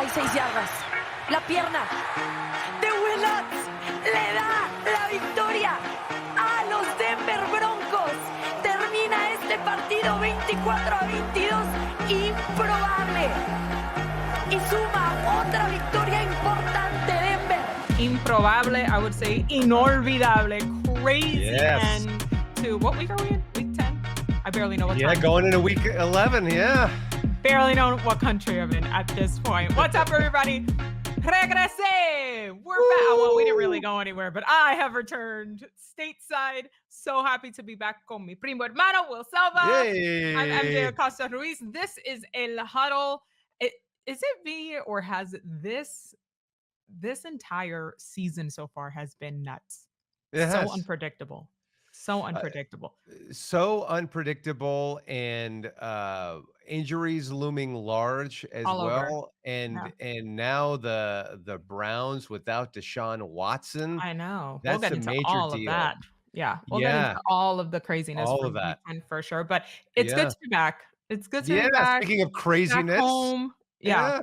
36 yardas. La pierna de Will Hernandez le da la victoria a los Denver Broncos. Termina este partido 24-22. Improbable. Y suma otra victoria importante Denver. Improbable, I would say inolvidable, crazy. Yes. And to what week are we in? Week 10? I barely know what time. Yeah, going into week 11, yeah. Barely know what country I'm in at this point. What's up, everybody? Regrese! We're back. Well, we didn't really go anywhere, but I have returned stateside. So happy to be back con mi primo hermano, Will Selva. Yay. I'm MJ Acosta-Ruiz. This is El Huddle. Is it me, or has this entire season so far has been nuts? So unpredictable. So unpredictable. So unpredictable, and injuries looming large as All over. well. And now the Browns without Deshaun Watson. I know. That's we'll get a into major all deal. of that. Yeah. We'll get into all of the craziness All from of that. weekend for sure. But it's good to be back. It's good to be Yeah, back. speaking of craziness. Back home. Yeah.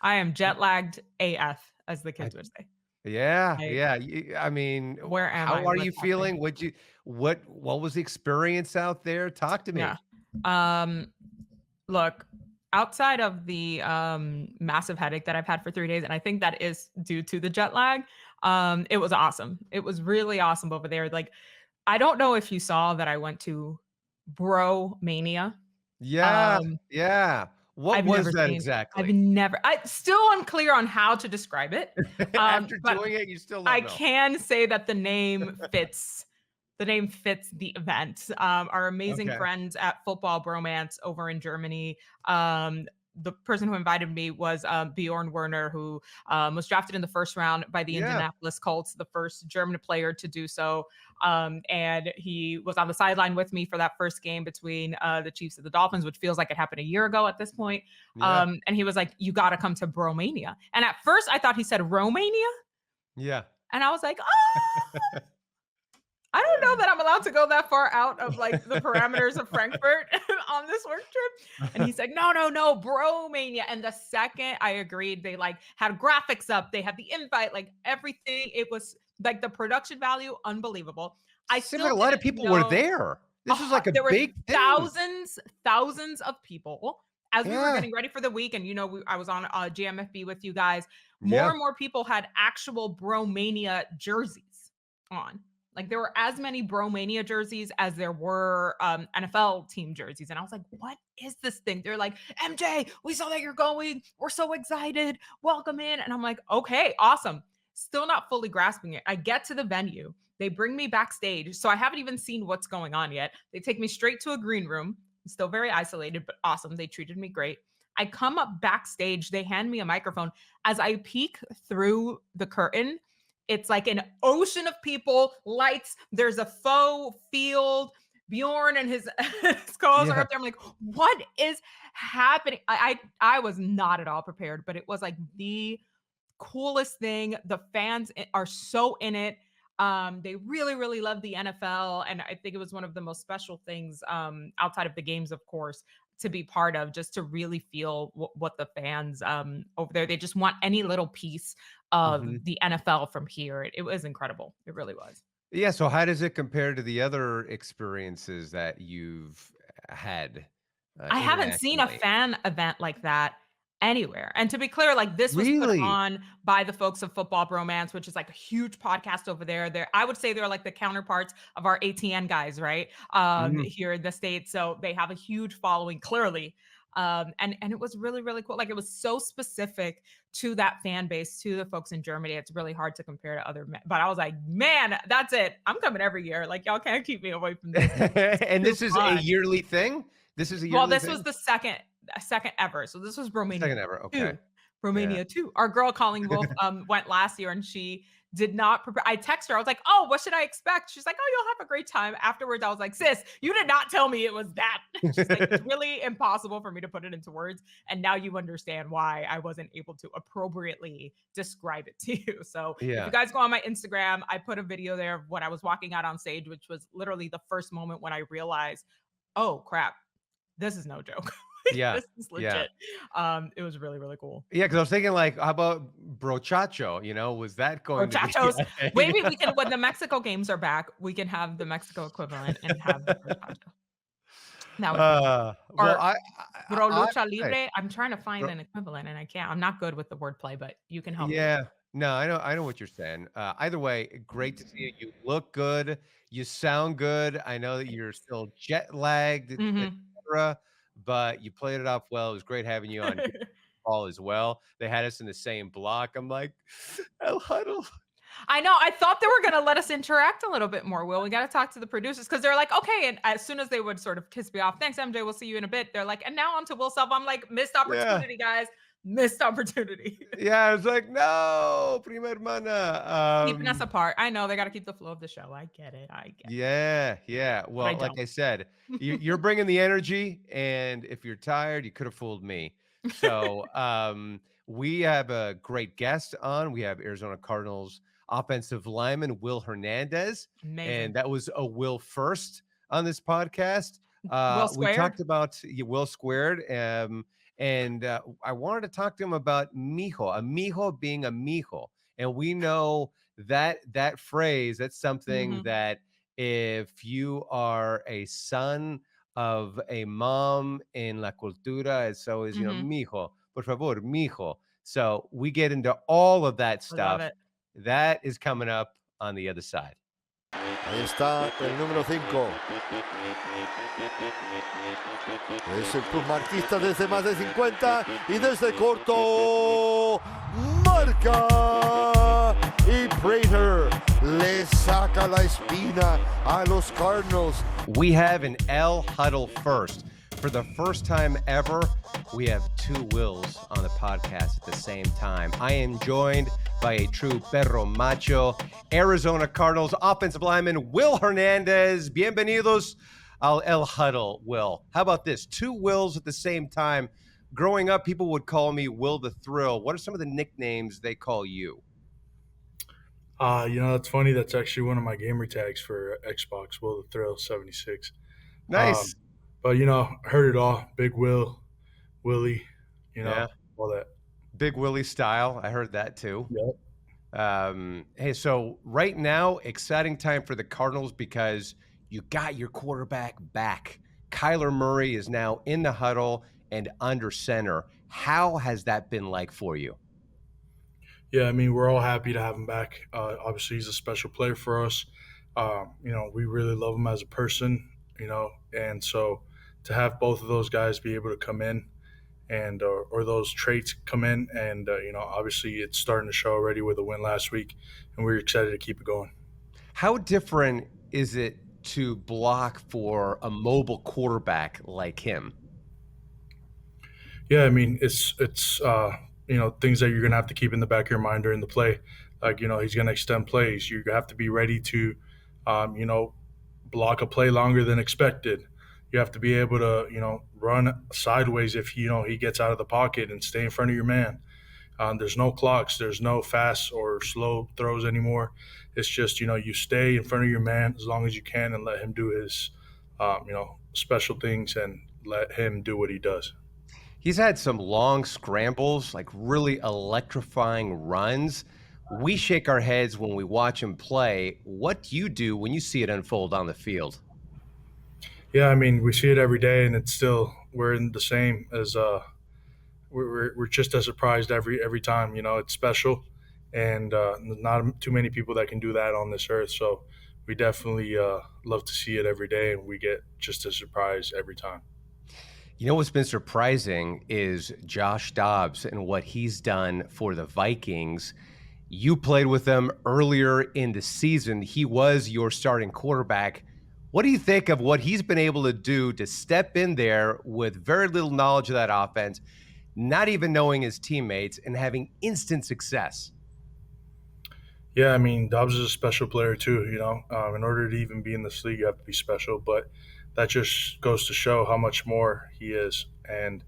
I am jet lagged AF, as the kids would say. Yeah, Like, yeah. I mean, where am I? how are you What's feeling? What was the experience out there? Talk to me. Yeah. Look, outside of the massive headache that I've had for 3 days, and I think that is due to the jet lag, it was awesome. It was really awesome over there. Like, I don't know if you saw that I went to BroMania. Yeah, yeah. What was that exactly? I'm still unclear on how to describe it. After doing it, you still don't know. I can say that the name fits. The name fits the event. Our amazing friends at Football Bromance over in Germany. The person who invited me was Bjorn Werner, who was drafted in the first round by the Indianapolis Colts, the first German player to do so. And he was on the sideline with me for that first game between the Chiefs and the Dolphins, which feels like it happened a year ago at this point. And he was like, "You got to come to BroMania." And at first I thought he said Romania. Yeah. And I was like, oh, I don't know that I'm allowed to go that far out of like the parameters of Frankfurt on this work trip. And he's like, no, BroMania. And the second I agreed, they like had graphics up, they had the invite, like everything. It was like the production value, unbelievable. A lot of people were there. This was like a big thing. Thousands of people as we were getting ready for the week. And, I was on GMFB with you guys. More and more people had actual BroMania jerseys on. Like, there were as many BroMania jerseys as there were NFL team jerseys. And I was like, what is this thing? They're like, MJ, we saw that you're going. We're so excited. Welcome in. And I'm like, okay, awesome. Still not fully grasping it. I get to the venue. They bring me backstage. So I haven't even seen what's going on yet. They take me straight to a green room. I'm still very isolated, but awesome. They treated me great. I come up backstage. They hand me a microphone. As I peek through the curtain, it's like an ocean of people, lights. There's a faux field. Bjorn and his co-hosts are up there. I'm like, what is happening? I was not at all prepared, but it was like the coolest thing. The fans are so in it. They really, really love the NFL. And I think it was one of the most special things outside of the games, of course, to be part of, just to really feel what the fans over there, they just want any little piece of the NFL from here. It was incredible. It really was. Yeah. So how does it compare to the other experiences that you've had? I haven't seen a fan event like that anywhere. And to be clear, like, this was put on by the folks of Football Bromance, which is like a huge podcast over there. I would say they're like the counterparts of our ATN guys, right? Here in the States. So they have a huge following, clearly. And it was really, really cool. Like, it was so specific to that fan base, to the folks in Germany. It's really hard to compare to other, but I was like, man, that's it. I'm coming every year. Like, y'all can't keep me away from this. And this is a yearly thing? This is a yearly thing? Was the second ever. So this was BroMania. Second ever, okay. BroMania 2. Our girl Calling Wolf went last year, and she did not prepare. I texted her. I was like, oh, what should I expect? She's like, oh, you'll have a great time. Afterwards, I was like, sis, you did not tell me it was that. She's like, it's really impossible for me to put it into words. And now you understand why I wasn't able to appropriately describe it to you. So if you guys go on my Instagram, I put a video there of when I was walking out on stage, which was literally the first moment when I realized, oh, crap, this is no joke. Yeah. This is legit. It was really, really cool. Yeah, because I was thinking, like, how about brochacho? Was that going to be Brochachos. a thing? Maybe we can, when the Mexico games are back, we can have the Mexico equivalent and have the brochacho. That would be cool. Well, Or bro I lucha hey, libre. I'm trying to find bro an equivalent and I can't. I'm not good with the wordplay, but you can help me with yeah. No, I know what you're saying. Either way, great to see you. You look good. You sound good. I know that you're still jet lagged, that. Mhm. etc., but you played it off well. It was great having you on call as well. They had us in the same block. I'm like, El Huddle. I know. I thought they were gonna let us interact a little bit more, Will. We gotta talk to the producers because they're like, okay. And as soon as they would sort of kiss me off, thanks, MJ. We'll see you in a bit. They're like, and now on to Will Self. I'm like, missed Yeah. opportunity, guys. Missed opportunity. Yeah, I was like, no, prima hermana. Keeping us apart. I know they gotta keep the flow of the show. I get it. I get it. Yeah. But I Well, like don't. I said, you're bringing the energy, and if you're tired, you could have fooled me. So, we have a great guest on. We have Arizona Cardinals offensive lineman Will Hernandez, and Amazing. that was a Will first on this podcast. Will We squared. talked about Will squared, and I wanted to talk to him about Mijo, a Mijo being a Mijo, and we know that phrase. That's something Mhm. that if you are a son of a mom in la cultura, it's always, Mhm. mijo, por favor, mijo. So we get into all of that I love stuff. it. That is coming up on the other side. Ahí está el número 5. Es el plusmarquista desde más de 50 y desde corto. Marca. Y Prater le saca la espina a los Cardinals. We have an El Huddle first. For the first time ever, we have two Wills on the podcast at the same time. I am joined by a true perro macho, Arizona Cardinals offensive lineman, Will Hernandez. Bienvenidos al El Huddle, Will. How about this? Two Wills at the same time. Growing up, people would call me Will the Thrill. What are some of the nicknames they call you? That's funny. That's actually one of my gamer tags for Xbox, Will the Thrill 76. Nice. But heard it all. Big Will, Willie, Yeah. all that. Big Willie style. I heard that too. Yep. Hey, so right now, exciting time for the Cardinals because you got your quarterback back. Kyler Murray is now in the huddle and under center. How has that been like for you? Yeah, I mean, we're all happy to have him back. Obviously, he's a special player for us. We really love him as a person, and so to have both of those guys be able to come in and or those traits come in and obviously it's starting to show already with a win last week, and we're excited to keep it going. How different is it to block for a mobile quarterback like him? Yeah, I mean, it's things that you're gonna have to keep in the back of your mind during the play. Like he's gonna extend plays. You have to be ready to, block a play longer than expected. You have to be able to run sideways if he gets out of the pocket and stay in front of your man. There's no clocks. There's no fast or slow throws anymore. It's just you stay in front of your man as long as you can and let him do his special things and let him do what he does. He's had some long scrambles, like really electrifying runs. We shake our heads when we watch him play. What do you do when you see it unfold on the field? Yeah, I mean, we see it every day, and it's still we're in the same as we're just as surprised every time. It's special, and not too many people that can do that on this earth. So we definitely love to see it every day, and we get just as surprised every time. You know what's been surprising is Josh Dobbs and what he's done for the Vikings. You played with him earlier in the season. He was your starting quarterback. What do you think of what he's been able to do to step in there with very little knowledge of that offense, not even knowing his teammates, and having instant success? Yeah, I mean, Dobbs is a special player too. In order to even be in this league, you have to be special. But that just goes to show how much more he is, and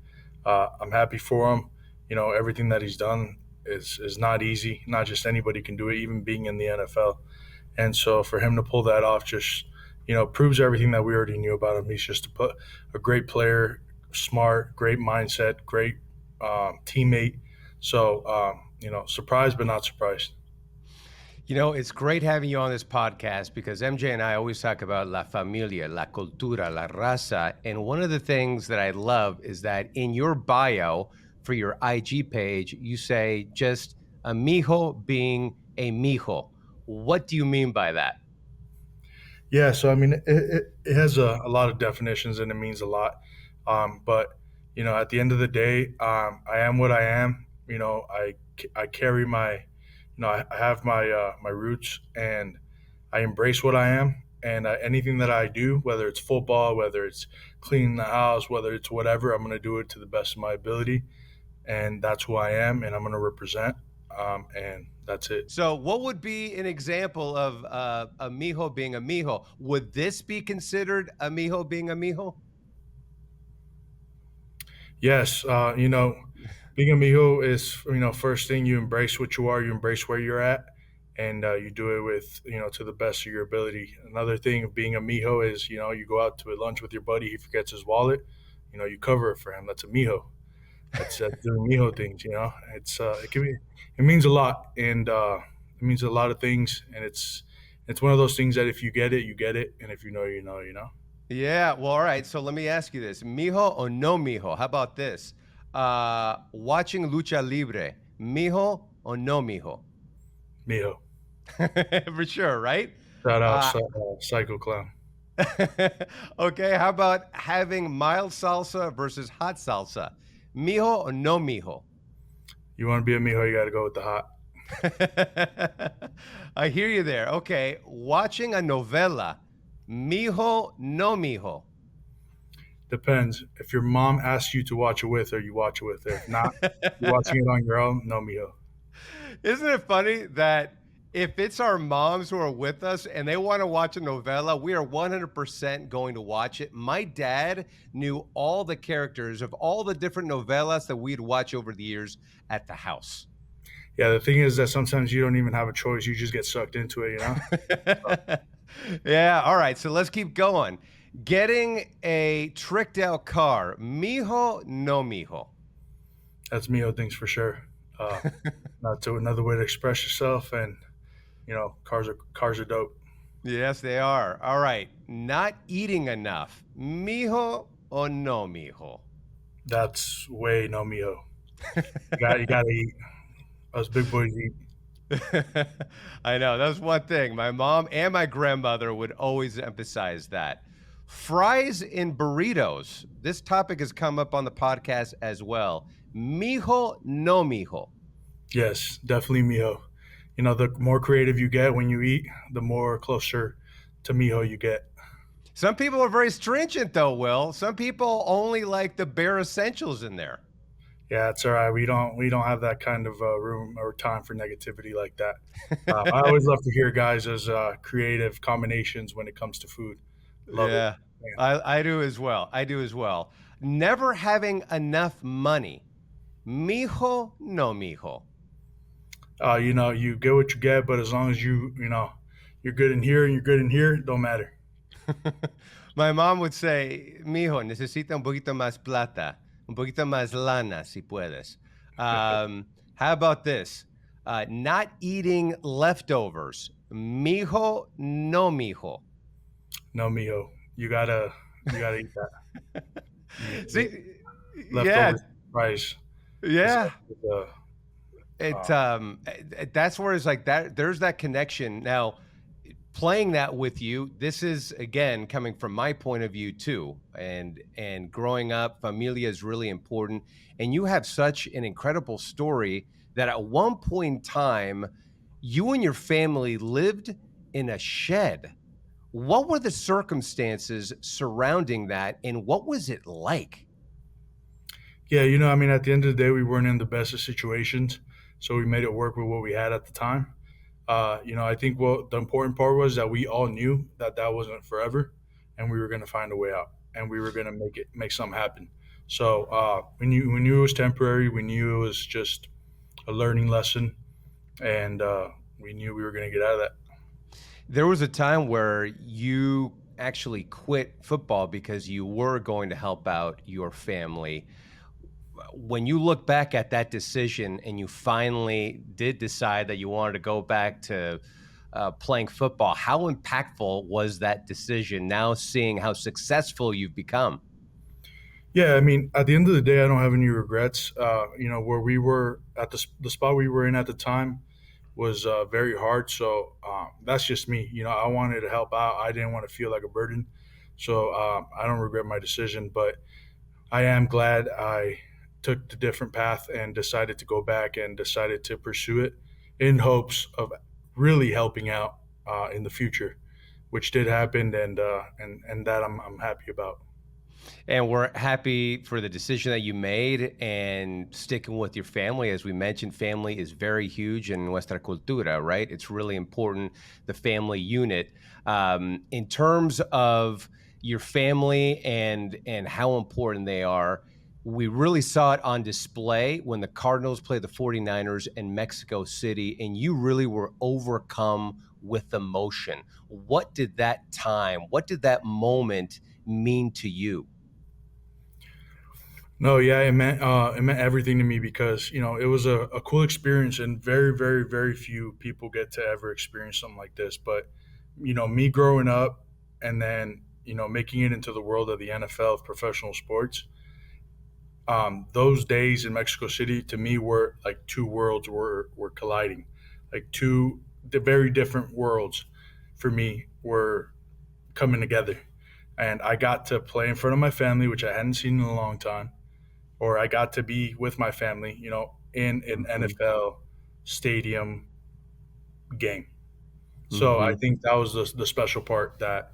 I'm happy for him. Everything that he's done is not easy. Not just anybody can do it, even being in the NFL. And so for him to pull that off just proves everything that we already knew about him. He's just a great player, smart, great mindset, great teammate. So, surprised but not surprised. It's great having you on this podcast because MJ and I always talk about la familia, la cultura, la raza. And one of the things that I love is that in your bio for your IG page, you say just a mijo being a mijo. What do you mean by that? Yeah, so I mean, it has a lot of definitions and it means a lot. But at the end of the day, I am what I am. I carry my, I have my roots, and I embrace what I am. And anything that I do, whether it's football, whether it's cleaning the house, whether it's whatever, I'm going to do it to the best of my ability, and that's who I am, and I'm going to represent. And that's it. So what would be an example of a mijo being a mijo? Would this be considered a mijo being a mijo? Yes, being a mijo is, first thing, you embrace what you are, you embrace where you're at, and you do it with, to the best of your ability. Another thing of being a mijo is, you go out to a lunch with your buddy, he forgets his wallet, you cover it for him. That's a mijo. That's doing mijo things. It means a lot, and it means a lot of things, and it's one of those things that if you get it, you get it, and if you know, you know, you know. Yeah, well, all right. So let me ask you this: mijo or no mijo? How about this? Watching lucha libre, mijo or no mijo? Mijo. For sure, right? Shout out Psycho Clown. Okay, how about having mild salsa versus hot salsa? Mijo or no mijo? You want to be a mijo, you got to go with the hot. I hear you there. Okay, watching a novela, mijo, no mijo? Depends. If your mom asks you to watch it with her, you watch it with her. If not, you're watching it on your own, no mijo. Isn't it funny that if it's our moms who are with us and they want to watch a novela, we are 100% going to watch it. My dad knew all the characters of all the different novelas that we'd watch over the years at the house. Yeah, the thing is that sometimes you don't even have a choice. You just get sucked into it, Yeah, all right. So let's keep going. Getting a tricked out car, mijo, no mijo? That's mijo things for sure. That's another way to express yourself, and cars are dope. Yes, they are. All right. Not eating enough, mijo or no mijo? That's way no mijo. You got to eat. Us big boys eat. I know. That's one thing. My mom and my grandmother would always emphasize that. Fries in burritos. This topic has come up on the podcast as well. Mijo, no mijo? Yes, definitely mijo. The more creative you get when you eat, the more closer to mijo you get. Some people are very stringent, though, Will. Some people only like the bare essentials in there. Yeah, it's all right. We don't have that kind of room or time for negativity like that. I always love to hear guys' creative combinations when it comes to food. Love it. I do as well. Never having enough money. Mijo, no mijo? You get what you get, but as long as you're good in here and you're good in here, it don't matter. My mom would say, mijo, necesita un poquito más plata, un poquito más lana, si puedes. How about this? Not eating leftovers. Mijo, no mijo? No mijo. You gotta eat that. See, leftovers, fries. Yeah. That's where it's like that. There's that connection. Now, playing that with you, this is again coming from my point of view too. And growing up, familia is really important. And you have such an incredible story that at one point in time, you and your family lived in a shed. What were the circumstances surrounding that, and what was it like? Yeah, at the end of the day, we weren't in the best of situations, so we made it work with what we had at the time. I think what the important part was that we all knew that wasn't forever, and we were going to find a way out, and we were going to make something happen. So we knew it was temporary. We knew it was just a learning lesson, and we knew we were going to get out of that. There was a time where you actually quit football because you were going to help out your family. When you look back at that decision and you finally did decide that you wanted to go back to playing football, how impactful was that decision now seeing how successful you've become? Yeah, I mean, at the end of the day, I don't have any regrets. Where we were at the spot we were in at the time was very hard. So that's just me. I wanted to help out. I didn't want to feel like a burden. So I don't regret my decision, but I am glad I took the different path and decided to go back and decided to pursue it in hopes of really helping out in the future, which did happen, and that I'm happy about. And we're happy for the decision that you made and sticking with your family. As we mentioned, family is very huge in nuestra cultura, right? It's really important, the family unit. In terms of your family and how important they are, we really saw it on display when the Cardinals played the 49ers in Mexico City, and you really were overcome with emotion. What did that moment mean to you? No, yeah, it meant everything to me because it was a cool experience, and very, very, very few people get to ever experience something like this. But me growing up and then making it into the world of the NFL, of professional sports, those days in Mexico City to me were like two worlds were colliding, like two the very different worlds for me were coming together, and I got to play in front of my family, which I hadn't seen in a long time, or I got to be with my family, in an Mhm, NFL stadium game. So I mhm. think that was the special part that,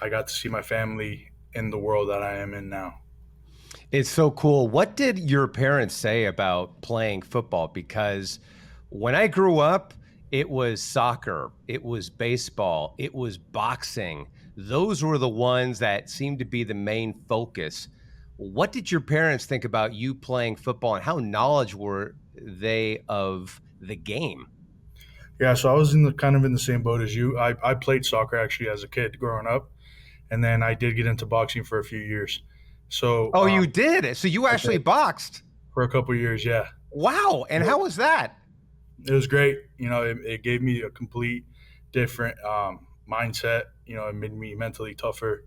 I got to see my family in the world that I am in now. It's so cool. What did your parents say about playing football? Because when I grew up, it was soccer, it was baseball, it was boxing. Those were the ones that seemed to be the main focus. What did your parents think about you playing football and how knowledgeable were they of the game? Yeah, so I was kind of in the same boat as you. I played soccer actually as a kid growing up, and then I did get into boxing for a few years. So Oh, you did? So you I actually did boxed? for a couple of years, yeah. Wow. And how was that? It was great. It gave me a complete different mindset. It made me mentally tougher.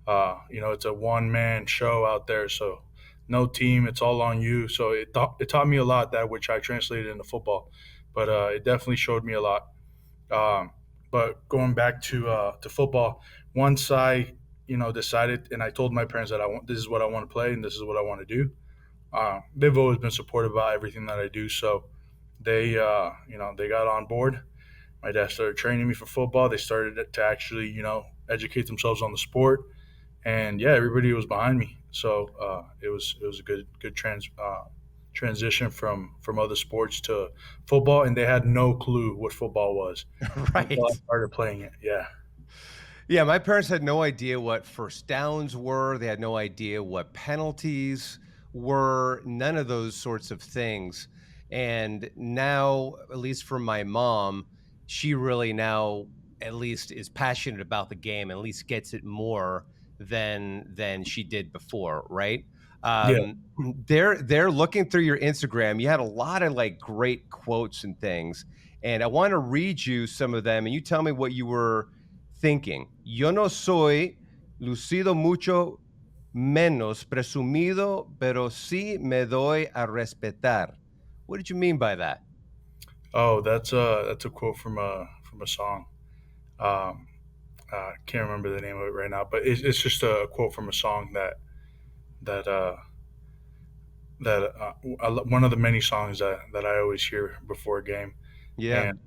It's a one man show out there, so no team. It's all on you. So it taught me a lot, that which I translated into football, but it definitely showed me a lot. Um, but going back to football, once I decided, and I told my parents that this is what I want to play and this is what I want to do. They've always been supportive about everything that I do, so they got on board. My dad started training me for football. They started to actually educate themselves on the sport, and yeah, everybody was behind me. So it was a good transition from other sports to football, and they had no clue what football was until I Right. started playing it. Yeah, Yeah, my parents had no idea what first downs were. They had no idea what penalties were, none of those sorts of things. And now, at least for my mom, she really now at least is passionate about the game, at least gets it more than she did before, right? yeah. Um, they're looking through your Instagram. You had a lot of like great quotes and things. And I want to read you some of them, and you tell me what you were thinking. Yo no soy lucido mucho menos presumido, pero sí me doy a respetar. What did you mean by that? Oh, that's a quote from a song. Um, can't remember the name of it right now, but it's just a quote from a song that one of the many songs that I always hear before a game. Yeah. And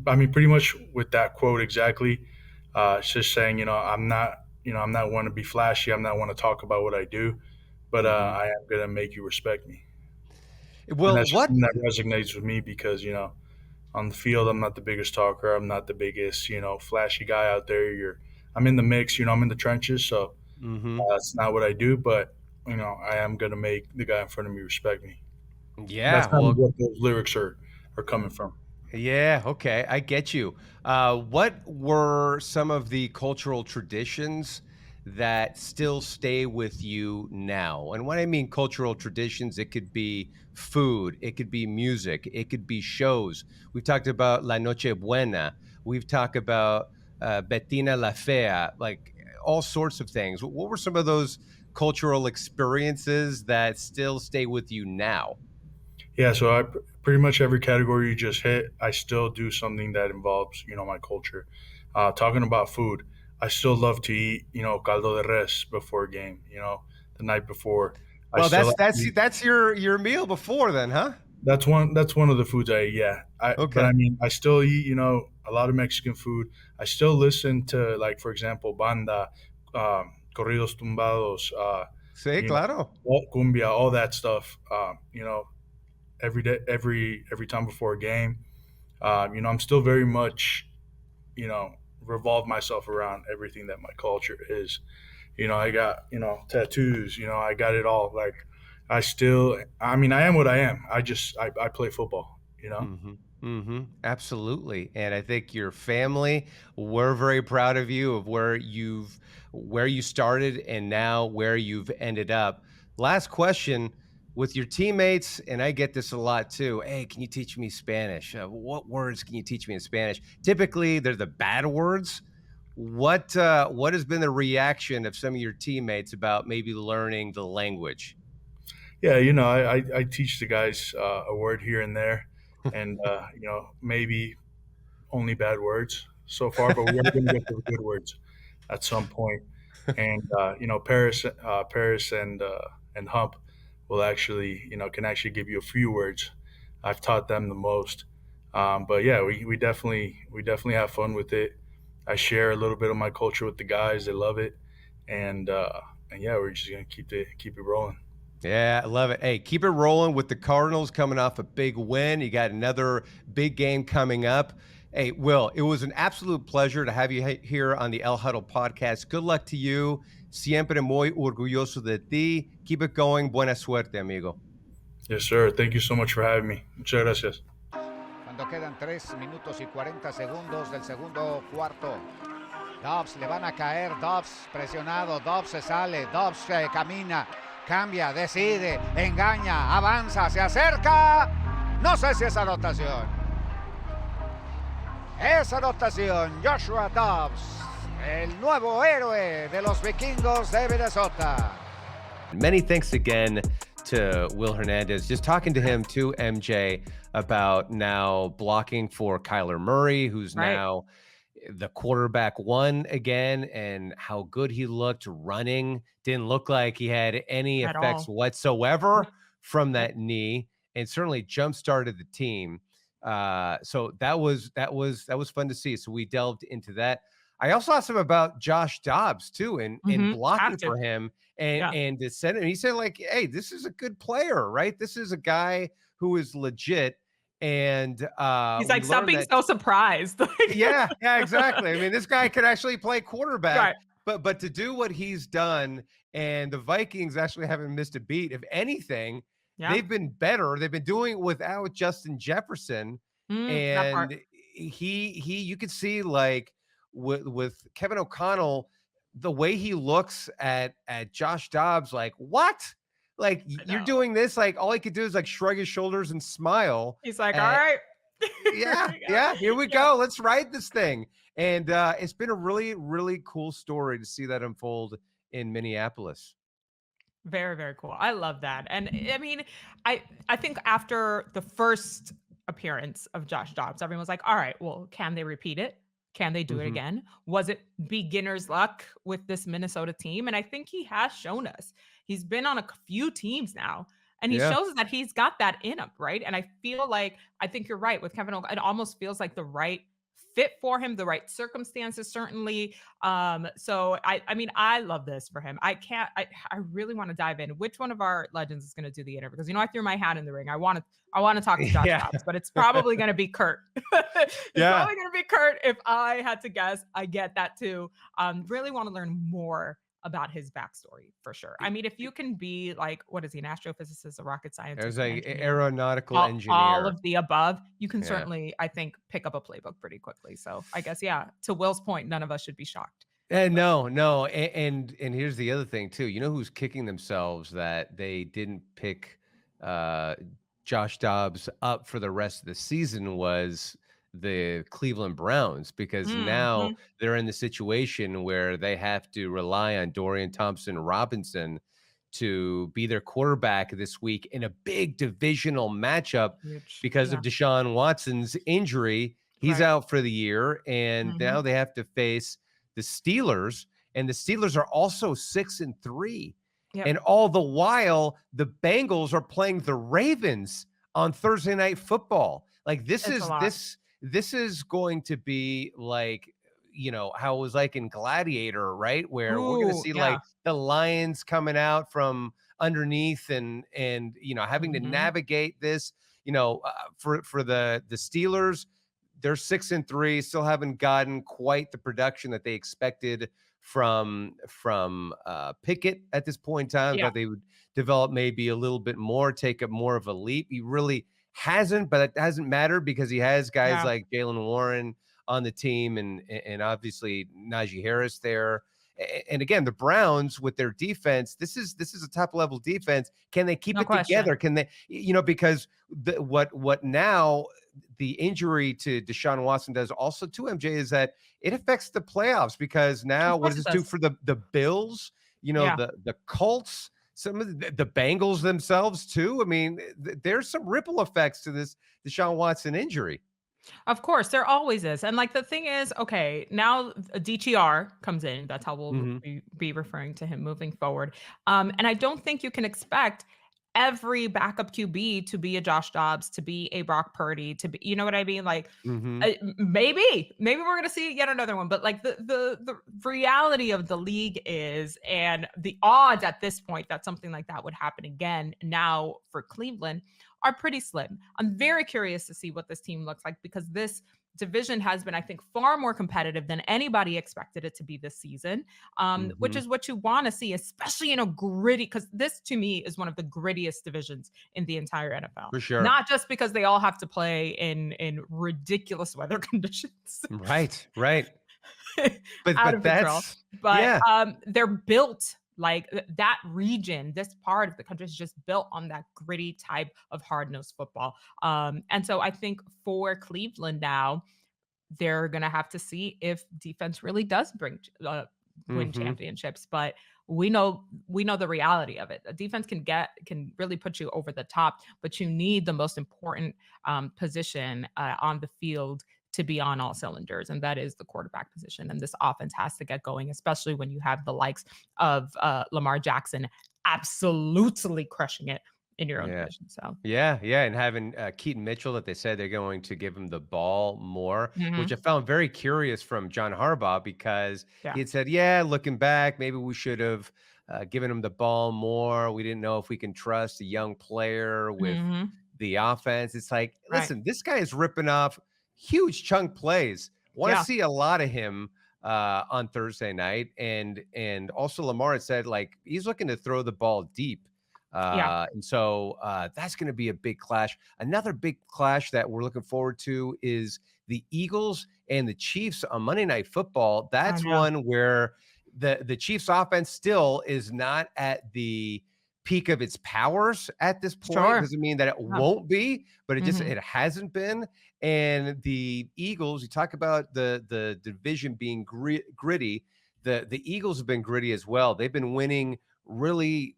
I mean, pretty much with that quote exactly, it's just saying, I'm not one to be flashy. I'm not one to talk about what I do, but Mhm. I am gonna make you respect me. And Well, that's just what something that resonates with me because on the field, I'm not the biggest talker. I'm not the biggest flashy guy out there. I'm in the mix. I'm in the trenches. So Mhm. that's not what I do, but I am gonna make the guy in front of me respect me. And that's Yeah, kind of well, what those lyrics are coming from. Yeah, okay, I get you. What were some of the cultural traditions that still stay with you now? And when I mean cultural traditions, it could be food, it could be music, it could be shows. We've talked about La Noche Buena. We've talked about Bettina La Fea, like all sorts of things. What were some of those cultural experiences that still stay with you now? Yeah, so pretty much every category you just hit, I still do something that involves, my culture. Talking about food, I still love to eat, caldo de res before a game, the night before. I Well, still that's your meal before then, huh? that's one of the foods I eat, yeah. But I Okay. mean, I still eat, a lot of Mexican food. I still listen to, like, for example, banda, corridos tumbados, Sí, you know, claro. cumbia, all that stuff. Every day, every time before a game. I'm still very much, you know, revolve myself around everything that my culture is. I got, tattoos. I got it all. Like, I mean, I am what I am. I play football. Mhm. Mhm. Absolutely. And I think your family, we're very proud of you of where you started and now where you've ended up. Last question with your teammates, and I get this a lot too. Hey, can you teach me Spanish? What words can you teach me in Spanish? Typically, they're the bad words. What has been the reaction of some of your teammates about maybe learning the language? Yeah, I teach the guys a word here and there, and maybe only bad words so far, but we are going to get to the good words at some point. And Paris and Hump will actually, can actually give you a few words. I've taught them the most. But yeah, we definitely have fun with it. I share a little bit of my culture with the guys. They love it, and yeah, we're just gonna keep it rolling. Yeah, I love it. Hey, keep it rolling with the Cardinals coming off a big win. You got another big game coming up. Hey, Will, it was an absolute pleasure to have you here on the El Huddle podcast. Good luck to you. Siempre muy orgulloso de ti. Keep it going. Buena suerte, amigo. Yes, sir. Thank you so much for having me. Muchas gracias. Cuando quedan 3 minutos y 40 segundos del segundo cuarto. Dobbs le van a caer, Dobbs presionado, Dobbs se sale, Dobbs camina, cambia, decide, engaña, avanza, se acerca. No sé si es anotación. Es anotación, Joshua Dobbs, el nuevo héroe de los vikingos de Minnesota. Many thanks again to Will Hernandez. Just talking to him, to MJ, about now blocking for Kyler Murray, who's Right. now the quarterback one again, and how good he looked running. Didn't look like he had any At effects all. whatsoever Yep. from Yep. that knee, and certainly jump started the team. So that was fun to see. So we delved into that. I also asked him about Josh Dobbs too, and Have blocking to. for him, and Yeah. and to send him. He said like, "Hey, this is a good player, right? This is a guy who is legit." And He's we like, stop learned being that. so surprised. Yeah, yeah, exactly. I mean, this guy could actually play quarterback, Right. but to do what he's done, and the Vikings actually haven't missed a beat. If anything, Yeah. they've been better. They've been doing it without Justin Jefferson, That part. and he you could see like with Kevin O'Connell, the way he looks at Josh Dobbs, like what? Like I you're know. doing this, like all he could do is like shrug his shoulders and smile. He's like, all right. Yeah, Here we go. yeah, here we Yeah. go. Let's ride this thing. And it's been a really, really cool story to see that unfold in Minneapolis. Very, very cool. I love that. And I mean, I think after the first appearance of Josh Dobbs, everyone was like, all right, well, can they repeat it? Can they do it Mhm. again? Was it beginner's luck with this Minnesota team? And I think he has shown us. He's been on a few teams now, and he Yeah. shows us that he's got that in him, right? And I feel like I think you're right with Kevin. It almost feels like the right fit for him, the right circumstances, certainly. So I mean, I love this for him. I really want to dive in. Which one of our legends is going to do the interview? Because I threw my hat in the ring. I want to talk to Josh Yeah. Dobbs, but it's probably going to be Kurt. It's Yeah. probably going to be Kurt if I had to guess. I get that too. Really want to learn more about his backstory for sure. I mean, if you can be like, what is he, an astrophysicist, a rocket It was scientist, an like engineer, aeronautical all engineer. of the above, you can Yeah. certainly, I think, pick up a playbook pretty quickly. So I guess, yeah, to Will's point, none of us should be shocked. No. And here's the other thing too. You know who's kicking themselves that they didn't pick Josh Dobbs up for the rest of the season was the Cleveland Browns, because now Mhm. they're in the situation where they have to rely on Dorian Thompson-Robinson to be their quarterback this week in a big divisional matchup Huge. because Yeah. of Deshaun Watson's injury. He's Right. out for the year, and Mhm. now they have to face the Steelers, and the Steelers are also 6-3. Yep. And all the while, the Bengals are playing the Ravens on Thursday Night Football. Like It's a lot. this is going to be like, how it was like in Gladiator, right? Where we're going to Ooh, see yeah. like the lions coming out from underneath and having to Mhm. navigate this. For the Steelers, they're 6-3, still haven't gotten quite the production that they expected from Pickett at this point in time. Yeah. Thought they would develop maybe a little bit more, take up more of a leap. He really hasn't, but it hasn't mattered because he has guys Yeah. like Jalen Warren on the team and obviously Najee Harris there. And again, the Browns with their defense, this is a top level defense. Can they keep No it question. together? Can they, because what now the injury to Deshaun Watson does also to MJ is that it affects the playoffs, because now Of what course does it this do does. for the Bills? Yeah. The Colts, some of the Bengals themselves too. I mean, there's some ripple effects to this Deshaun Watson injury. Of course, there always is. And like the thing is, okay, now a DTR comes in. That's how we'll Mhm. be referring to him moving forward. And I don't think you can expect every backup QB to be a Josh Dobbs, to be a Brock Purdy, to be, you know what I mean? Like Mhm. maybe we're gonna see yet another one. But like the reality of the league is, and the odds at this point that something like that would happen again now for Cleveland are pretty slim. I'm very curious to see what this team looks like, because this division has been, I think, far more competitive than anybody expected it to be this season, which Mhm. is what you want to see, especially in a gritty, because this to me is one of the grittiest divisions in the entire NFL. For sure. Not just because they all have to play in ridiculous weather conditions, Right. But out of control, that's but yeah. they're built like that region, this part of the country is just built on that gritty type of hard-nosed football. And so I think for Cleveland now, they're gonna have to see if defense really does bring win Mhm. championships. But we know the reality of it. A defense can really put you over the top, but you need the most important position on the field to be on all cylinders, and that is the quarterback position. And this offense has to get going, especially when you have the likes of Lamar Jackson absolutely crushing it in your own Yeah. division. So, Yeah, and having Keaton Mitchell, that they said they're going to give him the ball more, which I mhm, found very curious from John Harbaugh, because yeah, he had said, "Yeah, looking back, maybe we should have given him the ball more. We didn't know if we can trust a young player with mhm, the offense." It's like, right, listen, this guy is ripping off huge chunk plays. Want to yeah, see a lot of him on Thursday night, and also Lamar had said like he's looking to throw the ball deep. yeah, And so that's going to be a big clash. Another big clash that we're looking forward to is the Eagles and the Chiefs on Monday Night Football. I That's know, one where the Chiefs offense still is not at the peak of its powers at this point. sure, Doesn't mean that it yeah, won't be, but mhm, it hasn't been. And the Eagles, you talk about the division being gritty. The Eagles have been gritty as well. They've been winning really,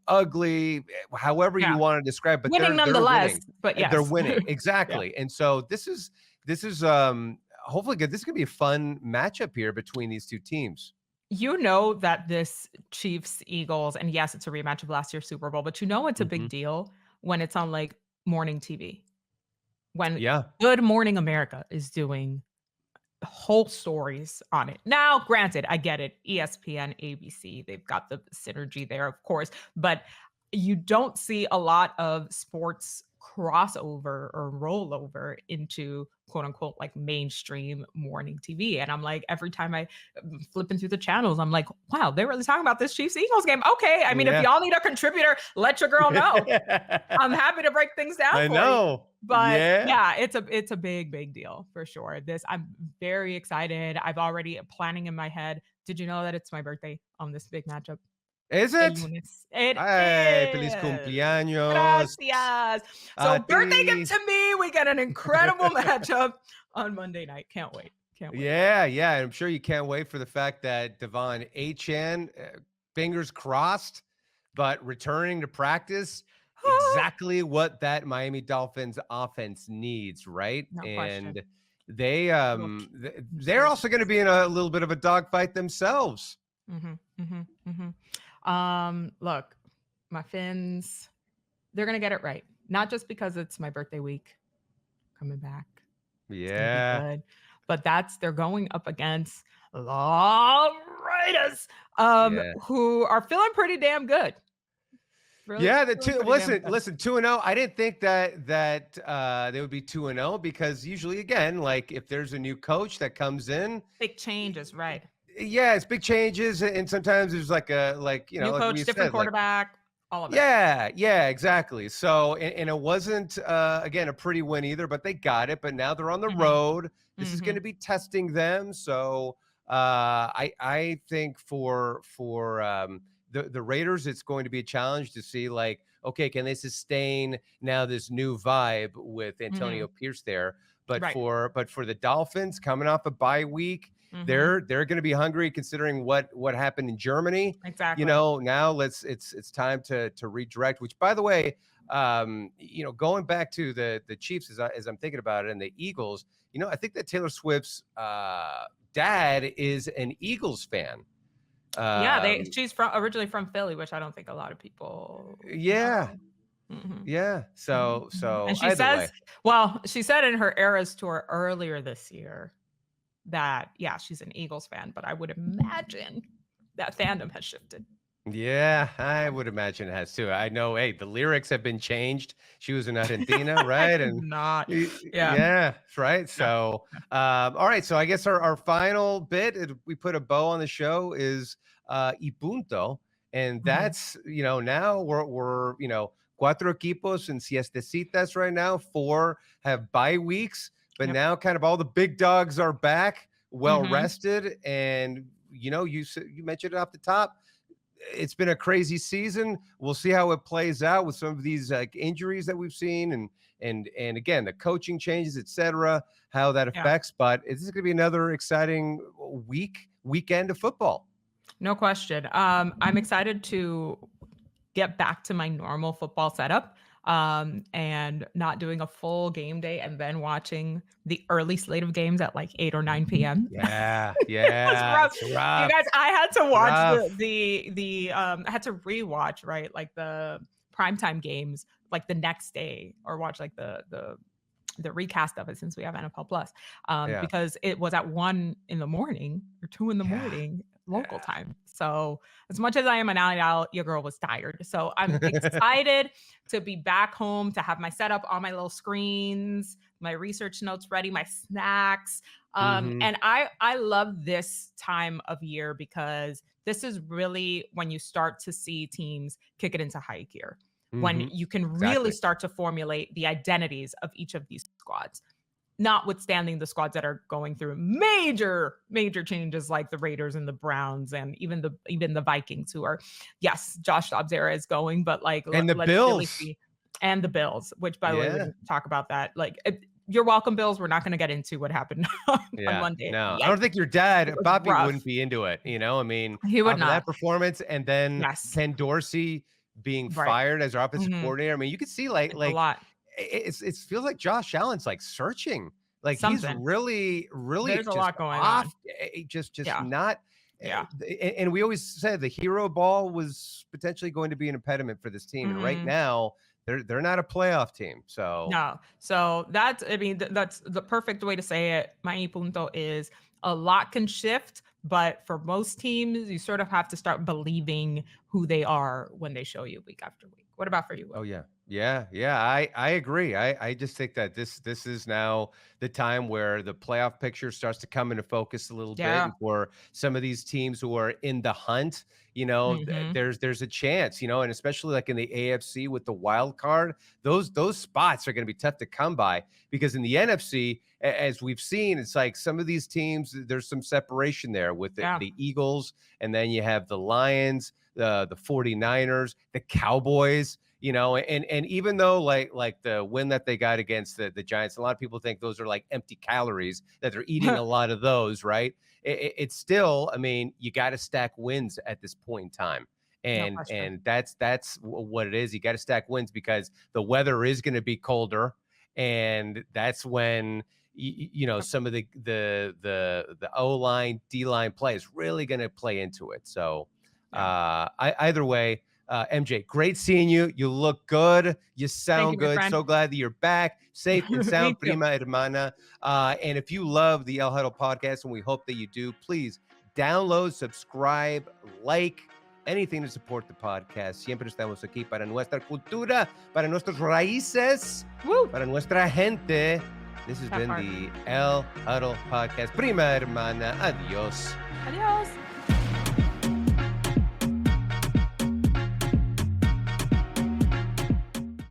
ugly, however you yeah, want to describe, but winning they're nonetheless, winning. but They're yes, winning. yeah. Exactly. And so this is hopefully good. This is gonna be a fun matchup here between these two teams. You know that this Chiefs Eagles, and yes, it's a rematch of last year's Super Bowl, but you know it's a big Mhm. deal when it's on like morning TV. When Yeah. Good Morning America is doing whole stories on it. Now, granted, I get it. ESPN, ABC, they've got the synergy there, of course, but you don't see a lot of sports crossover or rollover into quote unquote like mainstream morning TV. And I'm like, every time I flipping through the channels, I'm like, wow, they're really talking about this Chiefs Eagles game. Okay. I mean, if y'all need a contributor, let your girl know. I'm happy to break things down I for know. you. But yeah, it's a big deal for sure. I'm very excited. I've already planning in my head. Did you know that it's my birthday on this big matchup? Is El it? lunes. It Ay, feliz is. cumpleaños Gracias. So a birthday ti. gift to me. We got an incredible matchup on Monday night. Can't wait. Can't wait. Yeah. I'm sure you can't wait for the fact that Devon Achane, fingers crossed, but returning to practice, exactly what that Miami Dolphins offense needs, right? No and question. they're also going to be in a little bit of a dogfight themselves. Look, my Fins, they're gonna get it right. Not just because it's my birthday week coming back. It's gonna be good. But they're going up against the Raiders, who are feeling pretty damn good. Really, listen, 2-0. I didn't think that they would be 2-0 because usually, again, like if there's a new coach that comes in, big changes, right? Yeah, it's big changes, and sometimes there's new coach, different quarterback, all of it. Yeah, exactly. So, and it wasn't again a pretty win either, but they got it. But now they're on the road. This is going to be testing them. So, I think for the Raiders, it's going to be a challenge to see like, okay, can they sustain now this new vibe with Antonio Pierce there? But for the Dolphins coming off a bye week. They're going to be hungry considering what happened in Germany. Exactly. Now it's time to redirect, which by the way, going back to the Chiefs as I'm thinking about it and the Eagles, I think that Taylor Swift's dad is an Eagles fan. She's originally from Philly, which I don't think a lot of people know. So and she says, she said in her Eras tour earlier this year that she's an Eagles fan, but I would imagine that fandom has shifted. Yeah, I would imagine it has too. I know, the lyrics have been changed. She was in Argentina, right? And not. Right. So, all right. So I guess our final bit, we put a bow on the show, is y punto, and that's now we're cuatro equipos and siestecitas right now. 4 have bye weeks. But now kind of all the big dogs are back, well rested. And, you mentioned it off the top. It's been a crazy season. We'll see how it plays out with some of these injuries that we've seen and again, the coaching changes, etc., how that affects. But this is going to be another exciting weekend of football. No question. I'm excited to get back to my normal football setup. And not doing a full game day and then watching the early slate of games at like 8 or 9 p.m. Yeah. It's rough. You guys, I had to watch I had to rewatch, right? Like the primetime games, like the next day, or watch like the recast of it since we have NFL Plus, because it was at 1 in the morning or 2 in the morning local time. So as much as I am an night owl, your girl was tired. So I'm excited to be back home, to have my setup on my little screens, my research notes ready, my snacks. And I love this time of year because this is really when you start to see teams kick it into high gear, when you can really start to formulate the identities of each of these squads. Notwithstanding the squads that are going through major changes, like the Raiders and the Browns and even the Vikings, who are, Josh Dobbs era is going, but like and the Bills and the Bills, which by the way, we didn't talk about that. Like, you're welcome, Bills. We're not going to get into what happened on Monday. No, I don't think your dad, Bobby, wouldn't be into it. I mean, he would not. That performance, and then Ken Dorsey being fired as our offensive coordinator. I mean, you could see like a lot. It feels like Josh Allen's like searching, like he's really there's a lot going on. Just not. And we always said the hero ball was potentially going to be an impediment for this team, and right now they're not a playoff team. So that's the perfect way to say it. My punto is a lot can shift, but for most teams, you sort of have to start believing who they are when they show you week after week. What about for you, Will? Oh yeah. Yeah, I agree. I just think that this is now the time where the playoff picture starts to come into focus a little bit, Yeah. and for some of these teams who are in the hunt, Mhm. there's a chance, and especially like in the AFC with the wild card, those spots are going to be tough to come by, because in the NFC, as we've seen, it's like some of these teams, there's some separation there with Yeah. the Eagles, and then you have the Lions, the 49ers, the Cowboys. And even though like the win that they got against the Giants, a lot of people think those are like empty calories, that they're eating a lot of those, right? It's still, I mean, you got to stack wins at this point in time. No And question. that's what it is. You got to stack wins because the weather is going to be colder, and that's when some of the O line, D line play is really going to play into it. So either way, MJ, great seeing you. You look good. You Thank sound you, my good. friend. So glad that you're back, safe and Me sound, too. prima hermana. And if you love the El Huddle podcast, and we hope that you do, please download, subscribe, like, anything to support the podcast. Siempre estamos aquí para nuestra cultura, para nuestros raíces, Woo. para nuestra gente. This has That been part. the El Huddle podcast. Prima hermana. Adios. Adios.